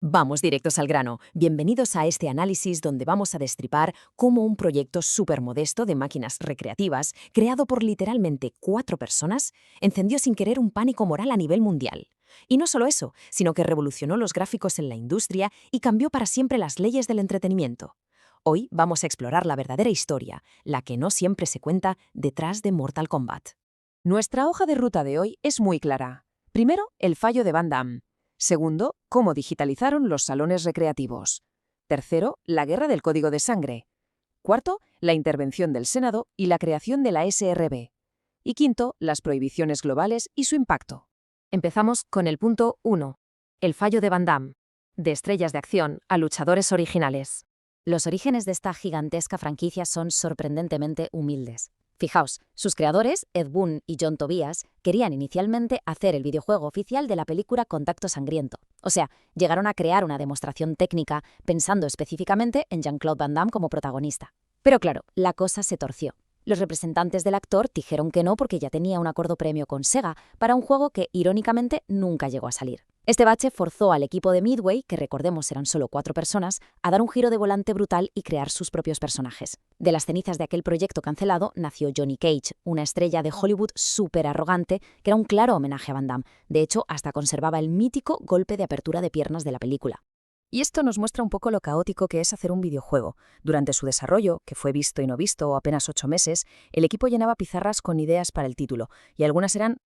Vamos directos al grano. Bienvenidos a este análisis donde vamos a destripar cómo un proyecto súper modesto de máquinas recreativas, creado por literalmente 4 personas, encendió sin querer un pánico moral a nivel mundial. Y no solo eso, sino que revolucionó los gráficos en la industria y cambió para siempre las leyes del entretenimiento. Hoy vamos a explorar la verdadera historia, la que no siempre se cuenta detrás de Mortal Kombat. Nuestra hoja de ruta de hoy es muy clara. Primero, el fallo de Van Damme. Segundo, cómo digitalizaron los salones recreativos. Tercero, la guerra del código de sangre. Cuarto, la intervención del Senado y la creación de la SRB. Y quinto, las prohibiciones globales y su impacto. Empezamos con el punto 1. El fallo de Van Damme. De estrellas de acción a luchadores originales. Los orígenes de esta gigantesca franquicia son sorprendentemente humildes. Fijaos, sus creadores, Ed Boon y John Tobias, querían inicialmente hacer el videojuego oficial de la película Contacto Sangriento. O sea, llegaron a crear una demostración técnica pensando específicamente en Jean-Claude Van Damme como protagonista. Pero claro, la cosa se torció. Los representantes del actor dijeron que no porque ya tenía un acuerdo previo con Sega para un juego que, irónicamente, nunca llegó a salir. Este bache forzó al equipo de Midway, que recordemos eran solo 4 personas, a dar un giro de volante brutal y crear sus propios personajes. De las cenizas de aquel proyecto cancelado nació Johnny Cage, una estrella de Hollywood súper arrogante que era un claro homenaje a Van Damme. De hecho, hasta conservaba el mítico golpe de apertura de piernas de la película. Y esto nos muestra un poco lo caótico que es hacer un videojuego. Durante su desarrollo, que fue visto y no visto apenas 8 meses, el equipo llenaba pizarras con ideas para el título, y algunas eran,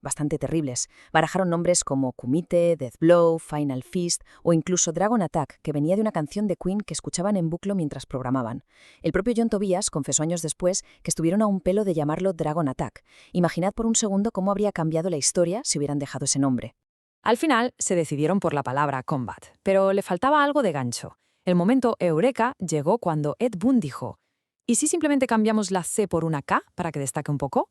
bastante terribles. Barajaron nombres como Kumite, Death Blow, Final Fist o incluso Dragon Attack, que venía de una canción de Queen que escuchaban en bucle mientras programaban. El propio John Tobias confesó años después que estuvieron a un pelo de llamarlo Dragon Attack. Imaginad por un segundo cómo habría cambiado la historia si hubieran dejado ese nombre. Al final se decidieron por la palabra combat, pero le faltaba algo de gancho. El momento eureka llegó cuando Ed Boon dijo: ¿y si simplemente cambiamos la C por una K para que destaque un poco?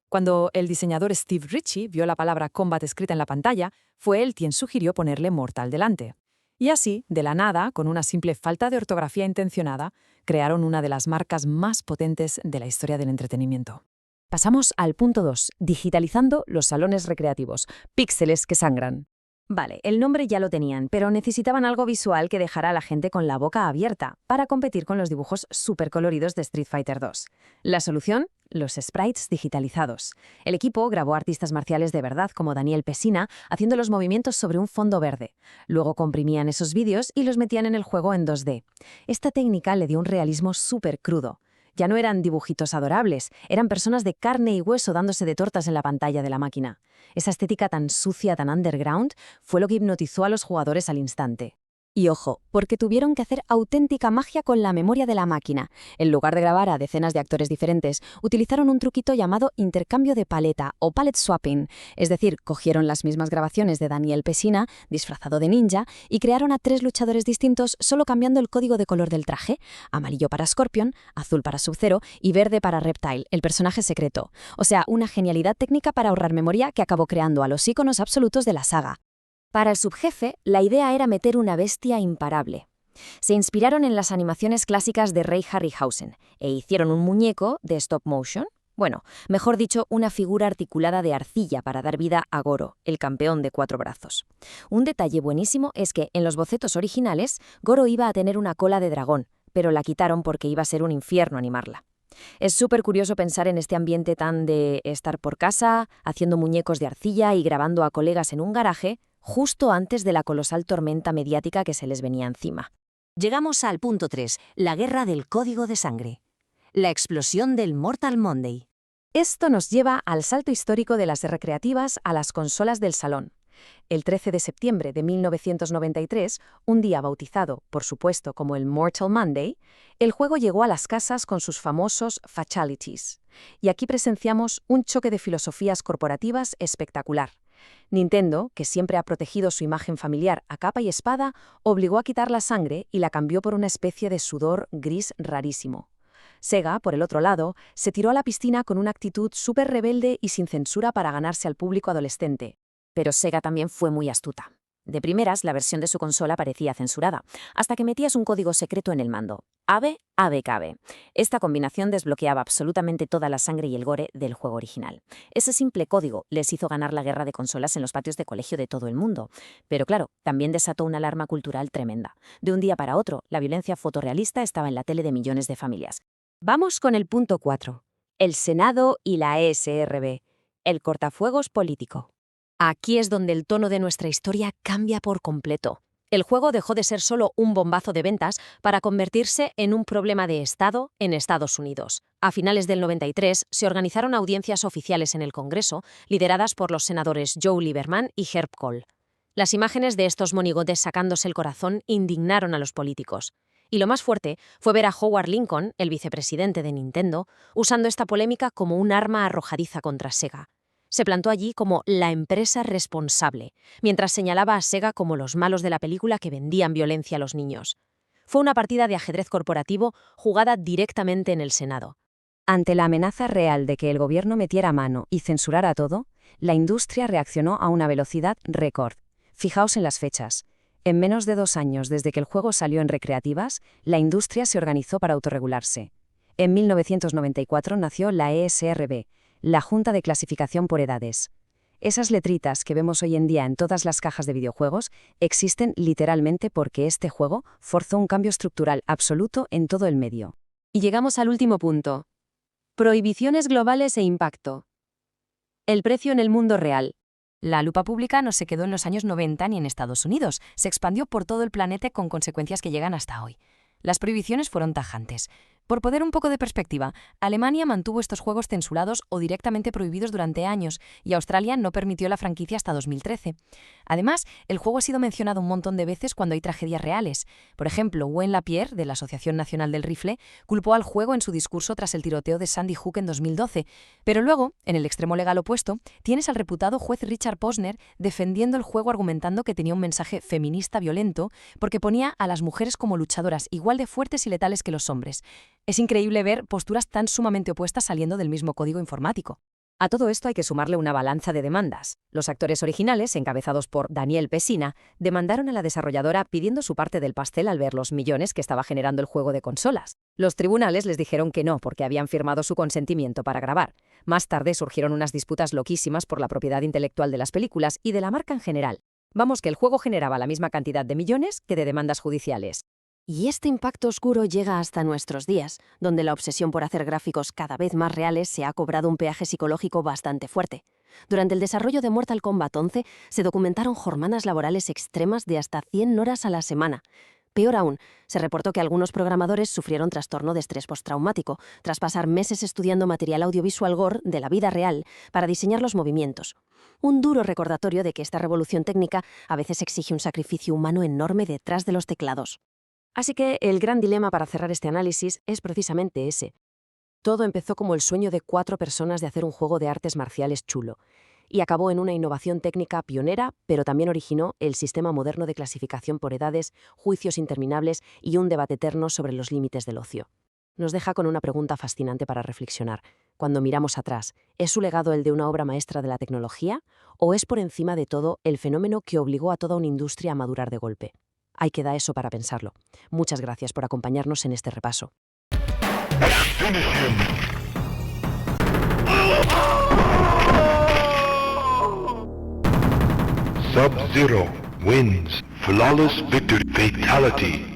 Cuando el diseñador Steve Ritchie vio la palabra combat escrita en la pantalla, fue él quien sugirió ponerle mortal delante. Y así, de la nada, con una simple falta de ortografía intencionada, crearon una de las marcas más potentes de la historia del entretenimiento. Pasamos al punto 2, digitalizando los salones recreativos, píxeles que sangran. Vale, el nombre ya lo tenían, pero necesitaban algo visual que dejara a la gente con la boca abierta para competir con los dibujos súper coloridos de Street Fighter 2. La solución: los sprites digitalizados. El equipo grabó artistas marciales de verdad como Daniel Pesina haciendo los movimientos sobre un fondo verde. Luego comprimían esos vídeos y los metían en el juego en 2D. Esta técnica le dio un realismo súper crudo. Ya no eran dibujitos adorables, eran personas de carne y hueso dándose de tortas en la pantalla de la máquina. Esa estética tan sucia, tan underground, fue lo que hipnotizó a los jugadores al instante. Y ojo, porque tuvieron que hacer auténtica magia con la memoria de la máquina. En lugar de grabar a decenas de actores diferentes, utilizaron un truquito llamado intercambio de paleta o palette swapping. Es decir, cogieron las mismas grabaciones de Daniel Pesina, disfrazado de ninja, y crearon a 3 luchadores distintos solo cambiando el código de color del traje: amarillo para Scorpion, azul para Sub-Zero y verde para Reptile, el personaje secreto. O sea, una genialidad técnica para ahorrar memoria que acabó creando a los íconos absolutos de la saga. Para el subjefe, la idea era meter una bestia imparable. Se inspiraron en las animaciones clásicas de Ray Harryhausen e hicieron un muñeco de stop motion. Mejor dicho, una figura articulada de arcilla para dar vida a Goro, el campeón de 4 brazos. Un detalle buenísimo es que en los bocetos originales, Goro iba a tener una cola de dragón, pero la quitaron porque iba a ser un infierno animarla. Es súper curioso pensar en este ambiente tan de estar por casa, haciendo muñecos de arcilla y grabando a colegas en un garaje, justo antes de la colosal tormenta mediática que se les venía encima. Llegamos al punto 3, la guerra del código de sangre. La explosión del Mortal Monday. Esto nos lleva al salto histórico de las recreativas a las consolas del salón. El 13 de septiembre de 1993, un día bautizado, por supuesto, como el Mortal Monday, el juego llegó a las casas con sus famosos fatalities. Y aquí presenciamos un choque de filosofías corporativas espectacular. Nintendo, que siempre ha protegido su imagen familiar a capa y espada, obligó a quitar la sangre y la cambió por una especie de sudor gris rarísimo. Sega, por el otro lado, se tiró a la piscina con una actitud súper rebelde y sin censura para ganarse al público adolescente. Pero Sega también fue muy astuta. De primeras, la versión de su consola parecía censurada, hasta que metías un código secreto en el mando. AVE, AVE, CAVE. Esta combinación desbloqueaba absolutamente toda la sangre y el gore del juego original. Ese simple código les hizo ganar la guerra de consolas en los patios de colegio de todo el mundo. Pero claro, también desató una alarma cultural tremenda. De un día para otro, la violencia fotorrealista estaba en la tele de millones de familias. Vamos con el punto 4. El Senado y la ESRB. El cortafuegos político. Aquí es donde el tono de nuestra historia cambia por completo. El juego dejó de ser solo un bombazo de ventas para convertirse en un problema de Estado en Estados Unidos. A finales del 93 se organizaron audiencias oficiales en el Congreso, lideradas por los senadores Joe Lieberman y Herb Kohl. Las imágenes de estos monigotes sacándose el corazón indignaron a los políticos. Y lo más fuerte fue ver a Howard Lincoln, el vicepresidente de Nintendo, usando esta polémica como un arma arrojadiza contra Sega. Se plantó allí como la empresa responsable, mientras señalaba a Sega como los malos de la película que vendían violencia a los niños. Fue una partida de ajedrez corporativo jugada directamente en el Senado. Ante la amenaza real de que el gobierno metiera mano y censurara todo, la industria reaccionó a una velocidad récord. Fijaos en las fechas. En menos de 2 años desde que el juego salió en recreativas, la industria se organizó para autorregularse. En 1994 nació la ESRB, la Junta de Clasificación por Edades. Esas letritas que vemos hoy en día en todas las cajas de videojuegos existen literalmente porque este juego forzó un cambio estructural absoluto en todo el medio. Y llegamos al último punto. Prohibiciones globales e impacto. El precio en el mundo real. La lupa pública no se quedó en los años 90 ni en Estados Unidos, se expandió por todo el planeta con consecuencias que llegan hasta hoy. Las prohibiciones fueron tajantes. Por poner un poco de perspectiva, Alemania mantuvo estos juegos censurados o directamente prohibidos durante años y Australia no permitió la franquicia hasta 2013. Además, el juego ha sido mencionado un montón de veces cuando hay tragedias reales. Por ejemplo, Wayne Lapierre, de la Asociación Nacional del Rifle, culpó al juego en su discurso tras el tiroteo de Sandy Hook en 2012. Pero luego, en el extremo legal opuesto, tienes al reputado juez Richard Posner defendiendo el juego argumentando que tenía un mensaje feminista violento porque ponía a las mujeres como luchadoras igual de fuertes y letales que los hombres. Es increíble ver posturas tan sumamente opuestas saliendo del mismo código informático. A todo esto hay que sumarle una balanza de demandas. Los actores originales, encabezados por Daniel Pesina, demandaron a la desarrolladora pidiendo su parte del pastel al ver los millones que estaba generando el juego de consolas. Los tribunales les dijeron que no, porque habían firmado su consentimiento para grabar. Más tarde surgieron unas disputas loquísimas por la propiedad intelectual de las películas y de la marca en general. Vamos, que el juego generaba la misma cantidad de millones que de demandas judiciales. Y este impacto oscuro llega hasta nuestros días, donde la obsesión por hacer gráficos cada vez más reales se ha cobrado un peaje psicológico bastante fuerte. Durante el desarrollo de Mortal Kombat 11 se documentaron jornadas laborales extremas de hasta 100 horas a la semana. Peor aún, se reportó que algunos programadores sufrieron trastorno de estrés postraumático tras pasar meses estudiando material audiovisual gore de la vida real para diseñar los movimientos. Un duro recordatorio de que esta revolución técnica a veces exige un sacrificio humano enorme detrás de los teclados. Así que el gran dilema para cerrar este análisis es precisamente ese. Todo empezó como el sueño de 4 personas de hacer un juego de artes marciales chulo, y acabó en una innovación técnica pionera, pero también originó el sistema moderno de clasificación por edades, juicios interminables y un debate eterno sobre los límites del ocio. Nos deja con una pregunta fascinante para reflexionar. Cuando miramos atrás, ¿es su legado el de una obra maestra de la tecnología? ¿O es por encima de todo el fenómeno que obligó a toda una industria a madurar de golpe? Ahí queda eso para pensarlo. Muchas gracias por acompañarnos en este repaso. Sub-Zero wins. Flawless victory. Fatality.